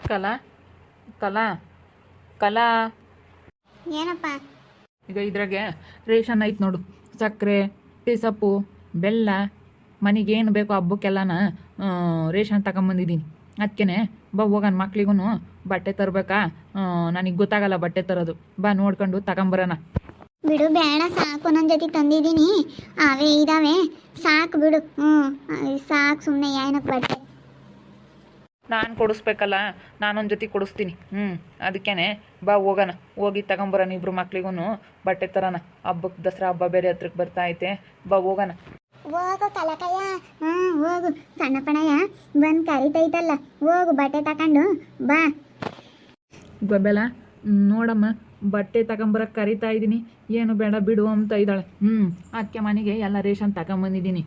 ಕಲಾ ಕಲಾ ಕಲಾ ಏನಪ್ಪ? ಈಗ ಇದ್ರಾಗೆ ರೇಷನ್ ಐತೆ ನೋಡು. ಸಕ್ಕರೆ, ಟೀ ಸೊಪ್ಪು, ಬೆಲ್ಲ, ಮನೆಗೇನು ಬೇಕು ಹಬ್ಬಕ್ಕೆಲ್ಲನ ರೇಷನ್ ತಗೊಂಬಂದಿದ್ದೀನಿ. ಅದಕ್ಕೆ ಬಾ ಹೋಗೋಣ. ಮಕ್ಳಿಗೂ ಬಟ್ಟೆ ತರಬೇಕಾ? ನನಗೆ ಗೊತ್ತಾಗಲ್ಲ ಬಟ್ಟೆ ತರೋದು. ಬಾ ನೋಡ್ಕೊಂಡು ತಗೊಂಬರೋಣ. ಬಿಡು ಬೇಡ, ಸಾಕು. ನನ್ನ ಜೊತೆ ತಂದಿದ್ದೀನಿ, ಅವೇ ಇದಾವೆ, ಸಾಕು ಬಿಡು. ಸಾಕು, ಸುಮ್ಮನೆ ಏನಕ್ಕೆ ಬಟ್ಟೆ? ನಾನು ಕೊಡಿಸ್ಬೇಕಲ್ಲ, ನಾನೊಂದು ಜೊತೆ ಕೊಡಿಸ್ತೀನಿ. ಅದಕ್ಕೇ ಬಾ ಹೋಗೋಣ. ಹೋಗಿ ತಗೊಂಬರೋಣ. ಇಬ್ರು ಮಕ್ಳಿಗೂ ಬಟ್ಟೆ ತರೋಣ. ಹಬ್ಬಕ್ಕೆ ದಸರಾ ಹಬ್ಬ ಬೇರೆ ಹತ್ರಕ್ಕೆ ಬರ್ತಾ ಐತೆ. ಬಾ ಹೋಗೋಣ. ಹೋಗು ಕಲಕಯ್ಯ, ಹೋಗು. ಸಣ್ಣ ಪಣಯ್ಯ ಬಂದು ಕರಿತೈತಲ್ಲ, ಹೋಗು ಬಟ್ಟೆ ತಕೊಂಡು ಬಾ. ಗೊಬ್ಬೆಲ್ಲ ನೋಡಮ್ಮ, ಬಟ್ಟೆ ತಗೊಂಬರಕ್ಕೆ ಕರಿತಾ ಇದ್ದೀನಿ. ಏನು ಬೇಡ ಬಿಡು ಅಂತ ಇದ್ದಾಳೆ. ಅದಕ್ಕೆ ಮನೆಗೆ ಎಲ್ಲ ರೇಷನ್ ತಗೊಂಬಂದಿದ್ದೀನಿ.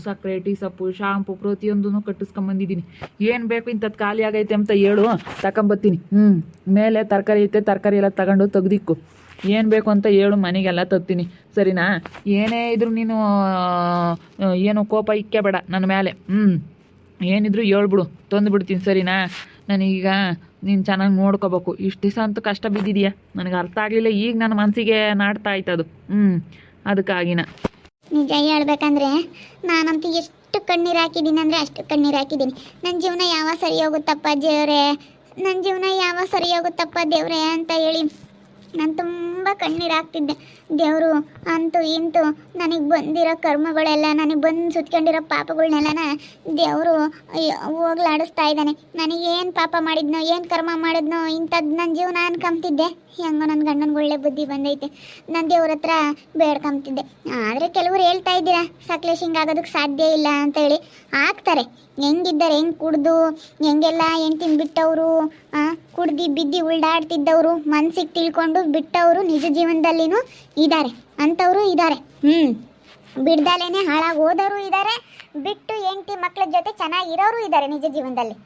ಸಕ್ಕರೆ, ಟೀ ಸೊಪ್ಪು, ಶಾಂಪು ಪ್ರತಿಯೊಂದೂ ಕಟ್ಟಿಸ್ಕೊಂಬಂದಿದ್ದೀನಿ. ಏನು ಬೇಕು ಇಂಥದ್ದು ಖಾಲಿ ಆಗೈತೆ ಅಂತ ಹೇಳು, ತಗೊಂಬತ್ತೀನಿ. ಮೇಲೆ ತರಕಾರಿ ಐತೆ, ತರಕಾರಿ ಎಲ್ಲ ತಗೊಂಡು ತೆಗ್ದಿಕ್ಕು. ಏನು ಬೇಕು ಅಂತ ಹೇಳು, ಮನೆಗೆಲ್ಲ ತರ್ತೀನಿ. ಸರಿನಾ? ಏನೇ ಇದ್ರು ನೀನು ಏನು ಕೋಪ ಇಕ್ಕೆ ಬೇಡ ನನ್ನ ಮೇಲೆ. ಏನಿದ್ರು ಹೇಳ್ಬಿಡು, ತಂದುಬಿಡ್ತೀನಿ. ಸರಿನಾ? ನನಗೀಗ ನೀನು ಚೆನ್ನಾಗಿ ನೋಡ್ಕೋಬೇಕು. ಇಷ್ಟು ದಿವಸ ಅಂತೂ ಕಷ್ಟ ಬಿದ್ದಿದೆಯಾ, ನನಗೆ ಅರ್ಥ ಆಗಲಿಲ್ಲ. ಈಗ ನನ್ನ ಮನಸ್ಸಿಗೆ ನಾಡ್ತಾ ಆಯ್ತದು. ಅದಕ್ಕಾಗಿನ ನಿಜ ಹೇಳ್ಬೇಕಂದ್ರೆ ನಾನಂತೂ ಎಷ್ಟು ಕಣ್ಣೀರು ಹಾಕಿದ್ದೀನಿ ಅಂದರೆ ಅಷ್ಟು ಕಣ್ಣೀರು ಹಾಕಿದ್ದೀನಿ. ನನ್ನ ಜೀವನ ಯಾವ ಸರಿ ಹೋಗುತ್ತಪ್ಪ ದೇವ್ರೆ, ನನ್ನ ಜೀವನ ಯಾವ ಸರಿ ಹೋಗುತ್ತಪ್ಪ ದೇವ್ರೆ ಅಂತ ಹೇಳಿ ನಾನು ತುಂಬ ಕಣ್ಣೀರು ಹಾಕ್ತಿದ್ದೆ. ದೇವರು ಅಂತೂ ಇಂತೂ ನನಗೆ ಬಂದಿರೋ ಕರ್ಮಗಳೆಲ್ಲ, ನನಗೆ ಬಂದು ಸುತ್ಕೊಂಡಿರೋ ಪಾಪಗಳನ್ನೆಲ್ಲನ ದೇವರು ಹೋಗ್ಲಾಡಿಸ್ತಾ ಇದ್ದಾನೆ. ನನಗೇನು ಪಾಪ ಮಾಡಿದ್ನೋ, ಏನು ಕರ್ಮ ಮಾಡಿದ್ನೋ, ಇಂಥದ್ದು ನನ್ನ ಜೀವನ ಅನ್ಕೊಂತಿದ್ದೆ. ಹೆಂಗೋ ನನ್ನ ಗಂಡನಿಗೆ ಒಳ್ಳೆ ಬುದ್ಧಿ ಬಂದೈತೆ, ನಾನು ದೇವ್ರ ಹತ್ರ ಬೇಡ್ಕೊಂತಿದ್ದೆ. ಆದರೆ ಕೆಲವರು ಹೇಳ್ತಾ ಇದ್ದೀರಾ ಸಕ್ಲೇಶ್ ಹಿಂಗಾಗೋದಕ್ಕೆ ಸಾಧ್ಯ ಇಲ್ಲ ಅಂತ ಹೇಳಿ. ಆಗ್ತಾರೆ. ಹೆಂಗಿದ್ದಾರೆ, ಹೆಂಗೆ ಕುಡ್ದು ಹೆಂಗೆಲ್ಲ ಹೆಂಡ್ತಿನ ಬಿಟ್ಟವರು, ಕುಡ್ದು ಬಿದ್ದು ಉಳ್ಳಾಡ್ತಿದ್ದವರು, ಮನ್ಸಿಗೆ ತಿಳ್ಕೊಂಡು ಬಿಟ್ಟವರು ನಿಜ ಜೀವನದಲ್ಲಿನೂ ಇದ್ದಾರೆ. ಅಂಥವರು ಇದ್ದಾರೆ. ಬಿಡ್ದಲೇನೆ ಹಾಳಾಗಿ ಹೋದವರು ಇದ್ದಾರೆ, ಬಿಟ್ಟು ಹೆಂಡ್ತಿ ಮಕ್ಳ ಜೊತೆ ಚೆನ್ನಾಗಿರೋರು ಇದ್ದಾರೆ ನಿಜ ಜೀವನದಲ್ಲಿ.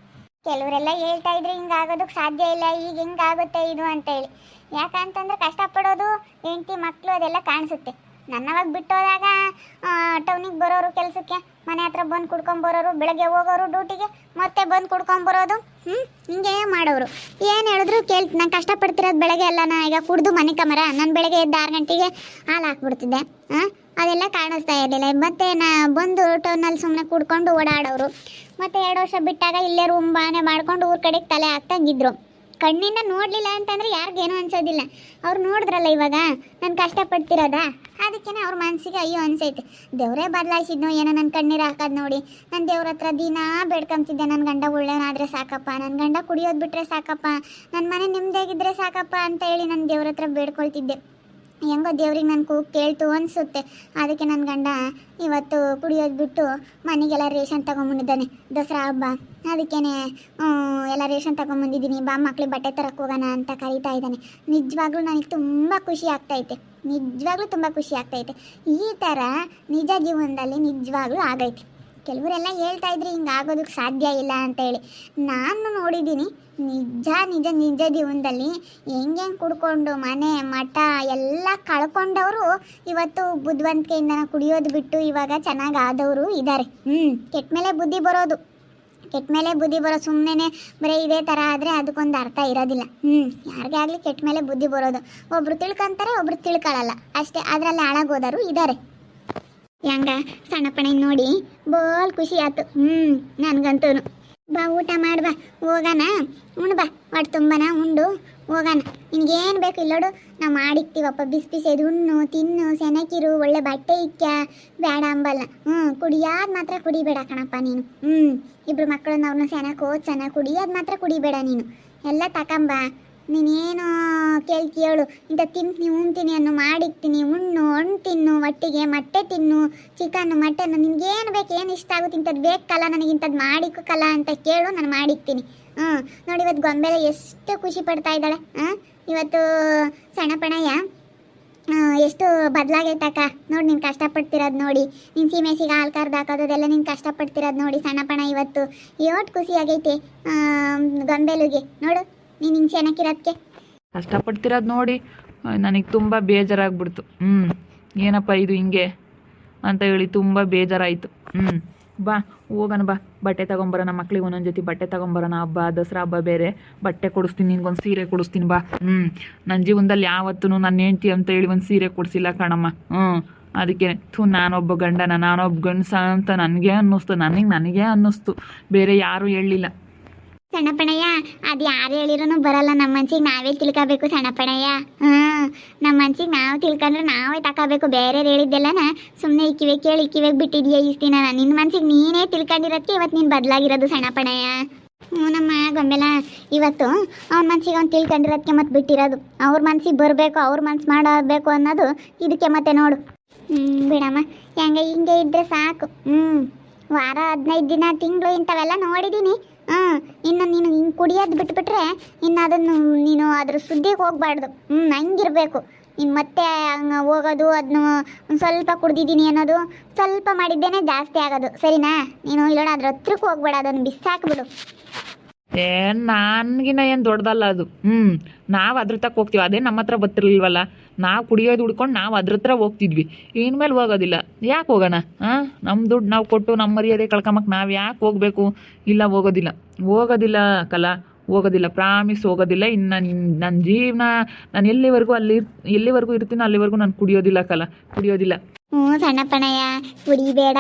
ಕೆಲವರೆಲ್ಲ ಹೇಳ್ತಾ ಇದ್ರು ಹಿಂಗಾಗೋದಕ್ಕೆ ಸಾಧ್ಯ ಇಲ್ಲ, ಈಗ ಹಿಂಗಾಗುತ್ತೆ ಇದು ಅಂತ ಹೇಳಿ. ಯಾಕಂತಂದ್ರೆ ಕಷ್ಟಪಡೋದು ಹೆಂಡ್ತಿ ಮಕ್ಕಳು ಅದೆಲ್ಲ ಕಾಣಿಸುತ್ತೆ. ನನ್ನವಾಗ ಬಿಟ್ಟೋದಾಗ ಟೌನಿಗೆ ಬರೋರು ಕೆಲಸಕ್ಕೆ, ಮನೆ ಹತ್ರ ಬಂದು ಕುಡ್ಕೊಂಬರೋರು, ಬೆಳಗ್ಗೆ ಹೋಗೋರು ಡ್ಯೂಟಿಗೆ, ಮತ್ತೆ ಬಂದು ಕುಡ್ಕೊಂಬರೋದು. ಹಿಂಗೆ ಮಾಡೋರು. ಏನು ಹೇಳಿದ್ರು ನಾನು ಕಷ್ಟಪಡ್ತಿರೋದು ಬೆಳಗ್ಗೆ ಅಲ್ಲನಾ. ಈಗ ಕುಡ್ದು ಮನೆ ಕಮರ ನಾನು ಬೆಳಗ್ಗೆ ಎದ್ದು 6 ಗಂಟೆಗೆ ಹಾಲು ಹಾಕ್ಬಿಡ್ತಿದ್ದೆ. ಅದೆಲ್ಲ ಕಾಣಿಸ್ತಾ ಇರಲಿಲ್ಲ. ಮತ್ತೆ ಬಂದು ಟೌನಲ್ಲಿ ಸುಮ್ಮನೆ ಕುಡ್ಕೊಂಡು ಓಡಾಡೋರು. ಮತ್ತು 2 ವರ್ಷ ಬಿಟ್ಟಾಗ ಇಲ್ಲೇ ರೂಮ್ ಬಾನೆ ಮಾಡ್ಕೊಂಡು ಊರ ಕಡೆಗೆ ತಲೆ ಹಾಕ್ತಂಗಿದ್ರು. ಕಣ್ಣಿಂದ ನೋಡಲಿಲ್ಲ ಅಂತಂದರೆ ಯಾರಿಗೇನು ಅನ್ಸೋದಿಲ್ಲ. ಅವ್ರು ನೋಡಿದ್ರಲ್ಲ ಇವಾಗ ನಾನು ಕಷ್ಟಪಡ್ತಿರೋದ, ಅದಕ್ಕೇ ಅವ್ರ ಮನಸ್ಸಿಗೆ ಅಯ್ಯೋ ಅನ್ಸೈತೆ. ದೇವರೇ ಬದಲಾಯಿಸಿದ್ನೋ ಏನೋ ನನ್ನ ಕಣ್ಣೀರು ಹಾಕೋದು ನೋಡಿ. ನಾನು ದೇವ್ರ ಹತ್ರ ದಿನ ಬೇಡ್ಕೊಂತಿದ್ದೆ, ನನ್ನ ಗಂಡ ಒಳ್ಳೆಯನಾದರೆ ಸಾಕಪ್ಪ, ನನ್ನ ಗಂಡ ಕುಡಿಯೋದು ಬಿಟ್ಟರೆ ಸಾಕಪ್ಪ, ನನ್ನ ಮನೆ ನೆಮ್ಮದಿಯಾಗಿದ್ದರೆ ಸಾಕಪ್ಪ ಅಂತ ಹೇಳಿ ನಾನು ದೇವ್ರ ಹತ್ರ ಬೇಡ್ಕೊಳ್ತಿದ್ದೆ. ಹೆಂಗೋ ದೇವ್ರಿಗೆ ನನ್ನ ಕೂಗು ಕೇಳ್ತು ಅನಿಸುತ್ತೆ. ಅದಕ್ಕೆ ನನ್ನ ಗಂಡ ಇವತ್ತು ಕುಡಿಯೋದು ಬಿಟ್ಟು ಮನೆಗೆಲ್ಲ ರೇಷನ್ ತೊಗೊಂಬಂದಿದ್ದಾನೆ ದಸರಾ ಹಬ್ಬ. ಅದಕ್ಕೇ ಎಲ್ಲ ರೇಷನ್ ತೊಗೊಂಬಂದಿದ್ದೀನಿ, ಬಾ ಮಕ್ಳಿಗೆ ಬಟ್ಟೆ ತರಕ್ಕೆ ಹೋಗೋಣ ಅಂತ ಕರೀತಾ ಇದ್ದಾನೆ. ನಿಜವಾಗ್ಲೂ ನನಗೆ ತುಂಬ ಖುಷಿ ಆಗ್ತೈತೆ, ನಿಜವಾಗ್ಲೂ ತುಂಬ ಖುಷಿ ಆಗ್ತೈತೆ. ಈ ಥರ ನಿಜ ಜೀವನದಲ್ಲಿ ನಿಜವಾಗ್ಲೂ ಆಗೈತೆ. ಕೆಲವರೆಲ್ಲ ಹೇಳ್ತಾ ಇದ್ರಿ ಹಿಂಗಾಗೋದಕ್ಕೆ ಸಾಧ್ಯ ಇಲ್ಲ ಅಂತ ಹೇಳಿ. ನಾನು ನೋಡಿದ್ದೀನಿ ನಿಜ ಜೀವನದಲ್ಲಿ ಹೆಂಗೆ ಕುಡ್ಕೊಂಡು ಮನೆ ಮಠ ಎಲ್ಲ ಕಳ್ಕೊಂಡವರು ಇವತ್ತು ಬುದ್ಧಿವಂತಿಕೆಯಿಂದ ಕುಡಿಯೋದು ಬಿಟ್ಟು ಇವಾಗ ಚೆನ್ನಾಗಿ ಆದವರು ಇದ್ದಾರೆ. ಕೆಟ್ಟ ಮೇಲೆ ಬುದ್ಧಿ ಬರೋದು, ಸುಮ್ಮನೆ ಬರೀ ಇದೇ ಥರ ಆದರೆ ಅದಕ್ಕೊಂದು ಅರ್ಥ ಇರೋದಿಲ್ಲ. ಯಾರಿಗೇ ಆಗಲಿ ಕೆಟ್ಟ ಮೇಲೆ ಬುದ್ಧಿ ಬರೋದು. ಒಬ್ರು ತಿಳ್ಕೊಂತಾರೆ, ಒಬ್ರು ತಿಳ್ಕೊಳ್ಳಲ್ಲ ಅಷ್ಟೇ. ಅದರಲ್ಲಿ ಹಾಳಾಗೋದರು ಇದ್ದಾರೆ. ಹೆಂಗ ಸಣ್ಣಪ್ಪಣ ನೋಡಿ ಬೋಲ್ ಖುಷಿ ಆಯ್ತು ನನಗಂತೂ. ಬಾ ಊಟ ಮಾಡ್ಬಾ, ಹೋಗೋಣ. ಬಾ ಹೊಟ್ಟೆ ತುಂಬನ ಉಂಡು ಹೋಗೋಣ. ನಿನಗೇನು ಬೇಕು ಇಲ್ಲೋಡು, ನಾವು ಮಾಡಿಕ್ತೀವಪ್ಪ. ಬಿಸಿ ಉಣ್ಣು, ತಿನ್ನು, ಸೆನಕಿರು, ಒಳ್ಳೆ ಬಟ್ಟೆ ಇಕ್ಕ ಬೇಡ ಅಂಬಲ್ಲ. ಕುಡಿಯೋದು ಮಾತ್ರ ಕುಡಿಬೇಡ ಕಣಪ್ಪ ನೀನು. ಇಬ್ರು ಮಕ್ಕಳನ್ನ ಅವ್ರನ್ನ ಸೆನಕ್ ಓದ್ಸನ, ಕುಡಿಯೋದು ಮಾತ್ರ ಕುಡಿಬೇಡ ನೀನು. ಎಲ್ಲ ತಕೊಂಬ. ನೀನೇನು ಕೇಳ್ತೀಯಳು, ಇಂಥ ತಿಂತೀನಿ ಉಣ್ತೀನಿ ಅನ್ನು ಮಾಡಿಕ್ತೀನಿ, ಉಣ್ಣು, ಹಣ್ಣು ತಿನ್ನು, ಒಟ್ಟಿಗೆ ಮೊಟ್ಟೆ ತಿನ್ನು, ಚಿಕನ್ನು ಮಟನ್ನು, ನಿನ್ಗೇನು ಬೇಕು, ಏನು ಇಷ್ಟ ಆಗುತ್ತೆ ಇಂಥದ್ದು ಬೇಕಲ್ಲ ನನಗೆ, ಇಂಥದ್ದು ಮಾಡಿಕ್ಕಲ್ಲ ಅಂತ ಕೇಳು, ನಾನು ಮಾಡಿಕ್ತೀನಿ. ನೋಡಿ ಇವತ್ತು ಗೊಂಬೆಲೆ ಎಷ್ಟು ಖುಷಿ ಪಡ್ತಾ ಇದ್ದಾಳೆ. ಇವತ್ತು ಸಣ್ಣ ಪಣಯ್ಯ ಎಷ್ಟು ಬದಲಾಗೈತಕ್ಕ ನೋಡಿ. ನೀನು ಕಷ್ಟಪಡ್ತಿರೋದು ನೋಡಿ, ನೀನು ಸೀಮೆಸಿಗೆ ಹಾಲು ಕರ್ದು ಹಾಕೋದೆಲ್ಲ ನೀನು ಕಷ್ಟಪಡ್ತಿರೋದು ನೋಡಿ ಸಣ್ಣಪ್ಪಣ ಇವತ್ತು ಎಷ್ಟು ಖುಷಿ ಆಗೈತೆ ಗೊಂಬೆಲುಗೆ. ನೋಡು ನೀನು ಹಿಂಗೆ ಚೆನ್ನಾಗಿರೋದಕ್ಕೆ ಕಷ್ಟಪಡ್ತಿರೋದು ನೋಡಿ ನನಗೆ ತುಂಬ ಬೇಜಾರಾಗ್ಬಿಡ್ತು. ಏನಪ್ಪ ಇದು ಹಿಂಗೆ ಅಂತ ಹೇಳಿ ತುಂಬ ಬೇಜಾರಾಯಿತು. ಬಾ ಹೋಗೋಣ ಬಾ, ಬಟ್ಟೆ ತಗೊಂಬರೋಣ, ಮಕ್ಳಿಗೆ ಒಂದೊಂದು ಜೊತೆ ಬಟ್ಟೆ ತಗೊಂಬರೋಣ. ಹಬ್ಬ ದಸರಾ ಹಬ್ಬ ಬೇರೆ, ಬಟ್ಟೆ ಕೊಡಿಸ್ತೀನಿ, ನಿನ್ಗೊಂದು ಸೀರೆ ಕೊಡಿಸ್ತೀನಿ ಬಾ. ನನ್ನ ಜೀವನದಲ್ಲಿ ಯಾವತ್ತೂ ನನ್ನ ಹೆಂಡ್ತಿ ಅಂತ ಹೇಳಿ ಒಂದು ಸೀರೆ ಕೊಡಿಸಿಲ್ಲ ಕಣಮ್ಮ. ಅದಕ್ಕೆ ನಾನೊಬ್ಬ ಗಂಡನ, ನಾನೊಬ್ಬ ಗಂಡಸ ಅಂತ ನನಗೆ ಅನ್ನಿಸ್ತು, ಬೇರೆ ಯಾರೂ ಹೇಳಲಿಲ್ಲ. ಸಣ್ಣಪ್ಪಣಯ್ಯ, ಅದು ಯಾರು ಹೇಳಿರೋನು ಬರಲ್ಲ. ನಮ್ಮ ಮನ್ಸಿಗೆ ನಾವೇ ತಿಳ್ಕೋಬೇಕು ಸಣ್ಣಪ್ಪಣಯ್ಯ. ನಮ್ಮ ಮನ್ಸಿಗೆ ನಾವು ತಿಳ್ಕೊಂಡ್ರೆ ನಾವೇ ತಗೋಬೇಕು. ಬೇರೆ ಹೇಳಿದ್ದೆಲ್ಲನ ಸುಮ್ಮನೆ ಇಕ್ಕಿವೆ ಕೇಳಿ ಇಕ್ಕಿವೆ ಬಿಟ್ಟಿದ್ಯಾ ಇಷ್ಟು ದಿನ. ನಿನ್ನ ಮನ್ಸಿಗೆ ನೀನೇ ತಿಳ್ಕೊಂಡಿರೋದಕ್ಕೆ ಇವತ್ತು ನೀನು ಬದಲಾಗಿರೋದು ಸಣ್ಣಪ್ಪಣಯ್ಯ. ನಮ್ಮ ಗೊಂಬೆಲ ಇವತ್ತು ಅವ್ನ ಮನ್ಸಿಗೆ ಅವ್ನು ತಿಳ್ಕೊಂಡಿರೋದಕ್ಕೆ ಮತ್ತೆ ಬಿಟ್ಟಿರೋದು. ಅವ್ರ ಮನ್ಸಿಗೆ ಬರಬೇಕು, ಅವ್ರ ಮನ್ಸು ಮಾಡಬೇಕು ಅನ್ನೋದು ಇದಕ್ಕೆ ಮತ್ತೆ ನೋಡು. ಬಿಡಮ್ಮ, ಹಿಂಗೆ ಇದ್ರೆ ಸಾಕು. ವಾರ 15 ದಿನ ತಿಂಗಳು ಇಂಥವೆಲ್ಲ ನೋಡಿದ್ದೀನಿ. ಇನ್ನು ನೀನು ಹಿಂಗೆ ಕುಡಿಯೋದು ಬಿಟ್ಬಿಟ್ರೆ ಇನ್ನು ಅದನ್ನು ನೀನು ಅದ್ರ ಸುದ್ದಿಗೆ ಹೋಗ್ಬಾರ್ದು. ಹಂಗಿರ್ಬೇಕು ಇನ್ನು. ಮತ್ತೆ ಹಂಗೆ ಹೋಗೋದು, ಅದನ್ನು ಒಂದು ಸ್ವಲ್ಪ ಕುಡ್ದಿದ್ದೀನಿ ಅನ್ನೋದು, ಸ್ವಲ್ಪ ಮಾಡಿದ್ದೇನೆ ಜಾಸ್ತಿ ಆಗೋದು, ಸರಿನಾ? ನೀನು ಇಲ್ಲೋಣ ಅದ್ರ ಹತ್ರಕ್ಕೆ ಹೋಗ್ಬೇಡ, ಅದನ್ನು ಬಿಸಾಕ್ಬಿಡು. ನನಗಿನ್ನ ಏನು ದೊಡ್ಡದಲ್ಲ ಅದು. ನಾವು ಅದ್ರ ತಕ್ಕ ಹೋಗ್ತೀವಿ, ಅದೇ ನಮ್ಮ ಹತ್ರ ಬರ್ತಿರ್ಲಿಲ್ವಲ್ಲ. ನಾವು ಕುಡಿಯೋದು ಹುಡ್ಕೊಂಡು ನಾವು ಅದ್ರ ಹತ್ರ ಹೋಗ್ತಿದ್ವಿ, ಇನ್ಮೇಲೆ ಹೋಗೋದಿಲ್ಲ. ಯಾಕೆ ಹೋಗೋಣ? ನಮ್ಮ ದುಡ್ಡು ನಾವು ಕೊಟ್ಟು ನಮ್ಮ ಮರ್ಯಾದೆ ಕಳ್ಕೊಂಬಕ್ಕೆ ನಾವು ಯಾಕೆ ಹೋಗಬೇಕು? ಇಲ್ಲ, ಹೋಗೋದಿಲ್ಲ ಕಲಾ, ಹೋಗೋದಿಲ್ಲ, ಪ್ರಾಮಿಸ್ ಹೋಗೋದಿಲ್ಲ. ಇನ್ನು ನನ್ನ ಜೀವನ ನಾನು ಎಲ್ಲಿವರೆಗೂ ಇರ್ತೀನೋ ಅಲ್ಲಿವರೆಗೂ ನಾನು ಕುಡಿಯೋದಿಲ್ಲ ಕಲಾ, ಕುಡಿಯೋದಿಲ್ಲ. ಸಣ್ಣಪ್ಪಣಯ್ಯ, ಕುಡಿಬೇಡ.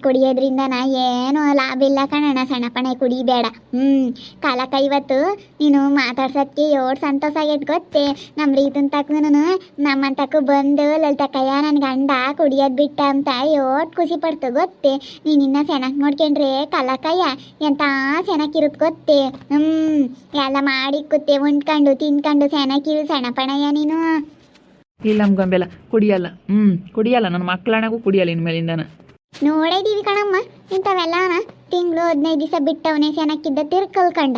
ಕುಡಿಯೋದ್ರಿಂದ ಏನು ಲಾಭ ಇಲ್ಲ ಕಣಣ್ಣ ಸಣ್ಣಪ್ಪಣಯ್ಯ, ಕುಡಿಬೇಡ. ಕಾಲಕ್ಕ ಇವತ್ತು ನೀನು ಮಾತಾಡ್ಸೋದಕ್ಕೆ ಎಷ್ಟು ಸಂತೋಷ ಆಗೈತೆ ಗೊತ್ತೇ. ನಮ್ಮ ರೀತನ್ ತಕ್ಕೂ ನಮ್ಮನ್ ತಕ್ಕ ಬಂದು ಲಲಿತಕ್ಕಯ್ಯ ನನ್ನ ಗಂಡ ಕುಡಿಯೋದು ಬಿಟ್ಟ ಅಂತ ಎಷ್ಟು ಖುಷಿ ಪಡ್ತು ಗೊತ್ತೇ. ನೀನು ಇನ್ನ ಸೆನಕ್ ನೋಡ್ಕೊಂಡ್ರೆ ಕಲಕಯ್ಯ ಎಂತ ಸೆನಕಿರುತ್ತ ಗೊತ್ತೇ. ಎಲ್ಲ ಮಾಡಿಕ್ಕುತ್ತೆ, ಉಂಡ್ಕೊಂಡು ತಿನ್ಕೊಂಡು ಸೆನಕಿರು ಸಣ್ಣಪ್ಪಣಯ್ಯ ನೀನು. ಇಲ್ಲ ಗೊಂಬೆಲ್ಲ ಕುಡಿಯಲ್ಲ, ನನ್ನ ಮಕ್ಕಳಾಣಗೂ ಕುಡಿಯಲ್ಲ ಇನ್ಮೇಲಿಂದನ. ನೋಡಿದೀವಿ ಕಣಮ್ಮ ಇಂಥವೆಲ್ಲನ. ತಿಂಗಳು 15 ದಿವಸ ಬಿಟ್ಟವನೇ ಸೆನಕ್ಕಿದ್ದ ತಿರ್ಕಲ್ಕಂಡ.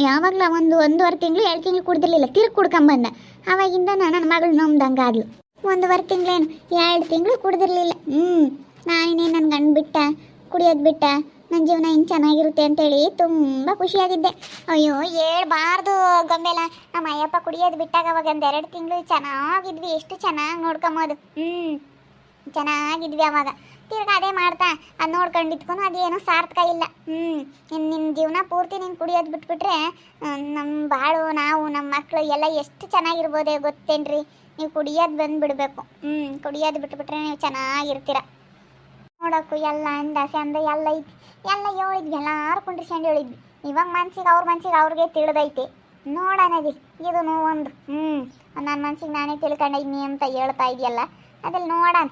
ಯಾವಾಗಲ ಒಂದೂವರೆ ತಿಂಗಳು 2 ತಿಂಗಳು ಕುಡ್ದಿರ್ಲಿಲ್ಲ, ಕುಡ್ಕೊಂಬಂದ. ಅವಾಗಿಂದ ನನ್ನ ಮಗಳು ನಮ್ದಂಗಾದ್ಲು. 1.5 ತಿಂಗಳೇನು 2 ತಿಂಗಳು ಕುಡ್ದಿರ್ಲಿಲ್ಲ. ನಾನಿನ್ನೇನು ನನ್ನ ಗಂಡು ಬಿಟ್ಟ, ಕುಡಿಯೋದು ಬಿಟ್ಟ, ನನ್ನ ಜೀವನ ಹಿಂಗೆ ಚೆನ್ನಾಗಿರುತ್ತೆ ಅಂತೇಳಿ ತುಂಬ ಖುಷಿಯಾಗಿದ್ದೆ. ಅಯ್ಯೋ ಹೇಳ್ಬಾರ್ದು ಗೊಂಬೆಲ, ನಮ್ಮ ಅಯ್ಯಪ್ಪ ಕುಡಿಯೋದು ಬಿಟ್ಟಾಗ ಅವಾಗ 1-2 ತಿಂಗಳು ಚೆನ್ನಾಗಿದ್ವಿ. ಎಷ್ಟು ಚೆನ್ನಾಗಿ ನೋಡ್ಕೊಂಬೋದು. ಚೆನ್ನಾಗಿದ್ವಿ ಅವಾಗ. ತಿರ್ಗಿ ಅದೇ ಮಾಡ್ತಾ ಅದು ನೋಡ್ಕೊಂಡಿದ್ಕೊಂಡು ಅದೇನೋ ಸಾರ್ಥಕ ಇಲ್ಲ. ನಿನ್ನ ಜೀವನ ಪೂರ್ತಿ ನೀನು ಕುಡಿಯೋದು ಬಿಟ್ಬಿಟ್ರೆ ನಮ್ಮ ಬಾಳು, ನಾವು, ನಮ್ಮ ಮಕ್ಕಳು ಎಲ್ಲ ಎಷ್ಟು ಚೆನ್ನಾಗಿರ್ಬೋದೇ ಗೊತ್ತೇನ್ರಿ. ನೀವು ಕುಡಿಯೋದು ಬಂದುಬಿಡ್ಬೇಕು. ಕುಡಿಯೋದು ಬಿಟ್ಬಿಟ್ರೆ ನೀವು ಚೆನ್ನಾಗಿರ್ತೀರ. ನೋಡೋಕ್ಕೂ ಎಲ್ಲ ಅಂದಾಸೆ ಅಂದ ಎಲ್ಲ ಐತಿ, ಎಲ್ಲ ಹೇಳಿದ್ವಿ, ಎಲ್ಲಾರು ಕುಂಡ್ರಿಸ್ಕೊಂಡು ಹೇಳಿದ್ವಿ. ಇವಾಗ ಅವ್ರ ಮನ್ಸಿಗೆ ಅವ್ರಿಗೆ ತಿಳಿದೈತೆ. ನೋಡೋಣದಿ ಇದೂ ಒಂದು ನನ್ನ ಮನ್ಸಿಗೆ ನಾನೇ ತಿಳ್ಕೊಂಡಿದ್ನಿ ಅಂತ ಹೇಳ್ತಾ ಇದೆಯಲ್ಲ, ಅದ್ರಲ್ಲಿ ನೋಡೋಣ.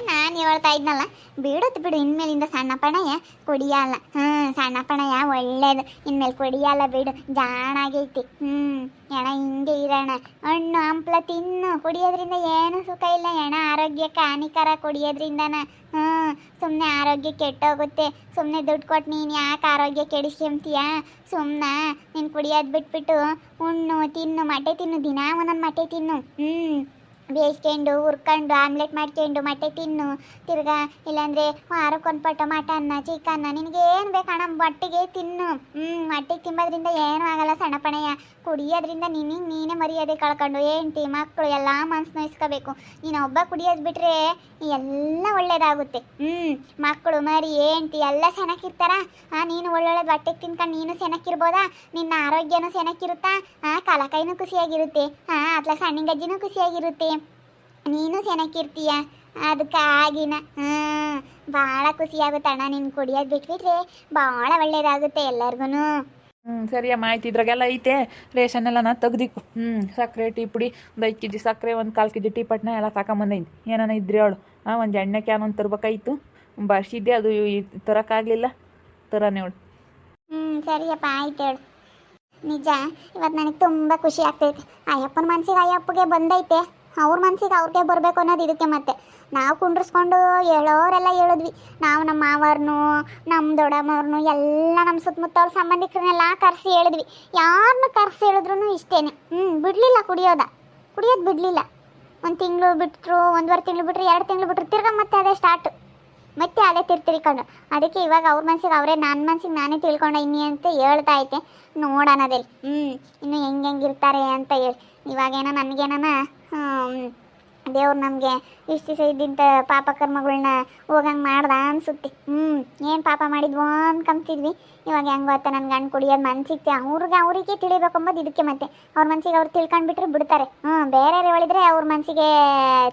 ನಾನು ಹೇಳ್ತಾ ಇದ್ನಲ್ಲ, ಬಿಡು ಇನ್ಮೇಲಿಂದ ಸಣ್ಣಪ್ಪಣಯ್ಯ ಕುಡಿಯಲ್ಲ. ಸಣ್ಣಪ್ಪಣಯ್ಯ ಒಳ್ಳೇದು, ಇನ್ಮೇಲೆ ಕುಡಿಯಲ್ಲ ಬಿಡು, ಜಾಣಾಗೈತಿ. ಎಣ ಹಿಂಗೆ ಇರೋಣ. ಹಣ್ಣು ಹಂಪ್ಲ ತಿನ್ನು, ಕುಡಿಯೋದ್ರಿಂದ ಏನು ಸುಖ ಇಲ್ಲ ಎಣ. ಆರೋಗ್ಯಕ್ಕೆ ಹಾನಿಕರ ಕುಡಿಯೋದ್ರಿಂದನ. ಸುಮ್ಮನೆ ಆರೋಗ್ಯ ಕೆಟ್ಟೋಗುತ್ತೆ. ಸುಮ್ಮನೆ ದುಡ್ಡು ಕೊಟ್ಟು ನೀನು ಯಾಕೆ ಆರೋಗ್ಯ ಕೆಡಿಸ್ಕೊಂತೀಯ? ಸುಮ್ಮನೆ ನೀನು ಕುಡಿಯೋದು ಬಿಟ್ಬಿಟ್ಟು ಉಣ್ಣು ತಿನ್ನು, ಮೊಟ್ಟೆ ತಿನ್ನು, ದಿನ ಒಂದೊಂದು ಮೊಟ್ಟೆ ತಿನ್ನು. ಬೇಯಿಸ್ಕೊಂಡು ಹುರ್ಕೊಂಡು ಆಮ್ಲೆಟ್ ಮಾಡ್ಕೊಂಡು ಮೊಟ್ಟೆ ತಿನ್ನು. ತಿರ್ಗಾ ಇಲ್ಲಾಂದರೆ ವಾರಕ್ಕೊಂದು ಪಟ್ಟು ಮಟನ್ನ ಚಿಕನ್ನ ನಿನಗೇನು ಬೇಕಣ್ಣ ಮೊಟ್ಟೆಗೆ ತಿನ್ನು. ಮೊಟ್ಟೆಗೆ ತಿಂಬೋದ್ರಿಂದ ಏನೂ ಆಗಲ್ಲ ಸಣ್ಣಪ್ಪಣಯ್ಯ. ಕುಡಿಯೋದ್ರಿಂದ ನೀನೇ ಮರ್ಯಾದೆ ಕಳ್ಕೊಂಡು ಹೆಂಡ್ತಿ ಮಕ್ಕಳು ಎಲ್ಲ ಮನ್ಸು ನೋಯಿಸ್ಕೋಬೇಕು. ನೀನು ಒಬ್ಬ ಕುಡಿಯೋದು ಬಿಟ್ಟರೆ ಎಲ್ಲ ಒಳ್ಳೇದಾಗುತ್ತೆ. ಮಕ್ಕಳು ಮರಿ ಹೆಂಡ್ತಿ ಎಲ್ಲ ಸೆನಕ್ಕಿರ್ತಾರ. ನೀನು ಒಳ್ಳೊಳ್ಳೆ ಬಟ್ಟೆಗೆ ತಿನ್ಕೊಂಡು ನೀನು ಸೆನಕ್ಕಿರ್ಬೋದಾ? ನಿನ್ನ ಆರೋಗ್ಯನೂ ಸೆನಕ್ಕಿರುತ್ತಾ? ಕಲಕೈನೂ ಖುಷಿಯಾಗಿರುತ್ತೆ. ಅತ್ಲ ಸಣ್ಣಿಗಜ್ಜಿನೂ ಖುಷಿಯಾಗಿರುತ್ತೆ. ನೀನು ಸೆನಕ್ಕಿರ್ತೀಯ. ಅದಕ್ಕಾಗಿನ ಭಾಳ ಖುಷಿಯಾಗುತ್ತಣ್ಣ. ನೀನು ಕುಡಿಯೋದು ಬಿಟ್ಬಿಟ್ರೆ ಭಾಳ ಒಳ್ಳೇದಾಗುತ್ತೆ ಎಲ್ಲರಿಗೂ. ಸರಿಯಮ್ಮ, ಆಯ್ತು. ಇದ್ರಾಗೆಲ್ಲ ಐತೆ ರೇಷನ್ ಎಲ್ಲ ತೆಗ್ದಿಕ್ಕು. ಸಕ್ಕರೆ ಟೀ ಪುಡಿ, ಒಂದು 5 kg ಸಕ್ಕರೆ, ಒಂದು 1/4 kg ಟೀ ಪಟ್ನ ಎಲ್ಲ ತಗೊಂಬಂದೈತಿ. ಏನಾನ ಇದ್ರೆ ಅವಳು ಒಂದು ಎಣ್ಣೆ ಕ್ಯಾನ್ ಒಂದು ತರ್ಬೇಕಾಯ್ತು. ಬರ್ಸಿದ್ದೆ, ಅದು ತರೋಕ್ಕಾಗಲಿಲ್ಲ. ತರನೇ ಅವಳು. ಸರಿಯಪ್ಪ, ಆಯ್ತು ಹೇಳು. ನಿಜ ಇವತ್ತು ನನಗೆ ತುಂಬ ಖುಷಿ ಆಗ್ತೈತೆ. ಅಯ್ಯಪ್ಪನ ಮನ್ಸಿಗೆ ಅಯ್ಯಪ್ಪಗೆ ಬಂದೈತೆ, ಅವ್ರ ಮನ್ಸಿಗೆ ಅವ್ರಿಗೆ ಬರಬೇಕು ಅನ್ನೋದು ಇದಕ್ಕೆ. ಮತ್ತೆ ನಾವು ಕುಂಡ್ರಿಸ್ಕೊಂಡು ಹೇಳೋರೆಲ್ಲ ಹೇಳಿದ್ವಿ. ನಾವು ನಮ್ಮ ಮಾವರ್ನು, ನಮ್ಮ ದೊಡ್ಡಮ್ಮವ್ರನ್ನು ಎಲ್ಲ ನಮ್ಮ ಸುತ್ತಮುತ್ತವ್ರ ಸಂಬಂಧಿಕರನ್ನೆಲ್ಲ ಕರೆಸಿ ಹೇಳಿದ್ವಿ. ಯಾರನ್ನ ಕರೆಸಿ ಹೇಳಿದ್ರು ಇಷ್ಟೇನೆ. ಬಿಡಲಿಲ್ಲ ಕುಡಿಯೋದು ಬಿಡಲಿಲ್ಲ. 1 ತಿಂಗಳು ಬಿಟ್ಟರು, 1.5 ತಿಂಗಳು ಬಿಟ್ಟರು, 2 ತಿಂಗಳು ಬಿಟ್ಟರು, ತಿರ್ಗಾ ಮತ್ತೆ ಅದೇ ಸ್ಟಾರ್ಟ್. ಮತ್ತೆ ಅದೇ ತಿರ್ಕೊಂಡು. ಅದಕ್ಕೆ ಇವಾಗ ಅವ್ರ ಮನ್ಸಿಗೆ ಅವರೇ, ನನ್ನ ಮನ್ಸಿಗೆ ನಾನೇ ತಿಳ್ಕೊಂಡ ಇನ್ನಿ ಅಂತ ಹೇಳ್ತಾ ಐತೆ. ನೋಡೋಣದಲ್ಲಿ ಇನ್ನು ಹೆಂಗಿರ್ತಾರೆ ಅಂತ ಹೇಳಿ. ಇವಾಗೇನೋ ನನಗೇನ ದೇವ್ರು ನಮಗೆ ಇಷ್ಟು ದಿವಸ ಇದ್ದಿಂತ ಪಾಪ ಕರ್ಮಗಳನ್ನ ಹೋಗಂಗೆ ಮಾಡ್ದ ಅನ್ಸುತ್ತೆ. ಏನು ಪಾಪ ಮಾಡಿದ್ವೋ ಅನ್ಕೊಂತಿದ್ವಿ. ಇವಾಗ ಹೆಂಗೆ ಗೊತ್ತಾ, ನನ್ನ ಗಂಡು ಕುಡಿಯೋದು ಮನ್ಸಿಗೆ ಅವರಿಗೆ ತಿಳಿಬೇಕಂಬೋದು ಇದಕ್ಕೆ. ಮತ್ತೆ ಅವ್ರ ಮನ್ಸಿಗೆ ಅವ್ರು ತಿಳ್ಕೊಂಡ್ಬಿಟ್ರೆ ಬಿಡ್ತಾರೆ. ಬೇರೆ ಹೇಳಿದ್ರೆ ಅವ್ರ ಮನ್ಸಿಗೆ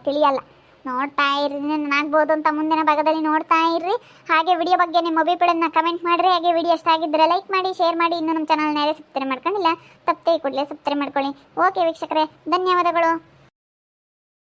ತಿಳಿಯಲ್ಲ. ನೋಡ್ತಾ ಇರ್ರಿ, ಆಗ್ಬೋದು ಅಂತ ಮುಂದಿನ ಭಾಗದಲ್ಲಿ ನೋಡ್ತಾ ಇರ್ರಿ. ಹಾಗೆ ವಿಡಿಯೋ ಬಗ್ಗೆ ನಿಮ್ಮ ಅಭಿಪ್ರಾಯನ ಕಮೆಂಟ್ ಮಾಡಿರಿ. ಹಾಗೆ ವಿಡಿಯೋ ಇಷ್ಟ ಆಗಿದ್ದರೆ ಲೈಕ್ ಮಾಡಿ, ಶೇರ್ ಮಾಡಿ. ಇನ್ನೂ ನಮ್ಮ ಚಾನಲ್ನ ಯಾರೇ ಸಬ್ಸ್ಕ್ರೈಬ್ ಮಾಡ್ಕೊಂಡಿಲ್ಲ ತಪ್ಪದೆ ಕೂಡಲೇ ಸಬ್ಸ್ಕ್ರೈಬ್ ಮಾಡ್ಕೊಳ್ಳಿ. ಓಕೆ ವೀಕ್ಷಕರೇ, ಧನ್ಯವಾದಗಳು.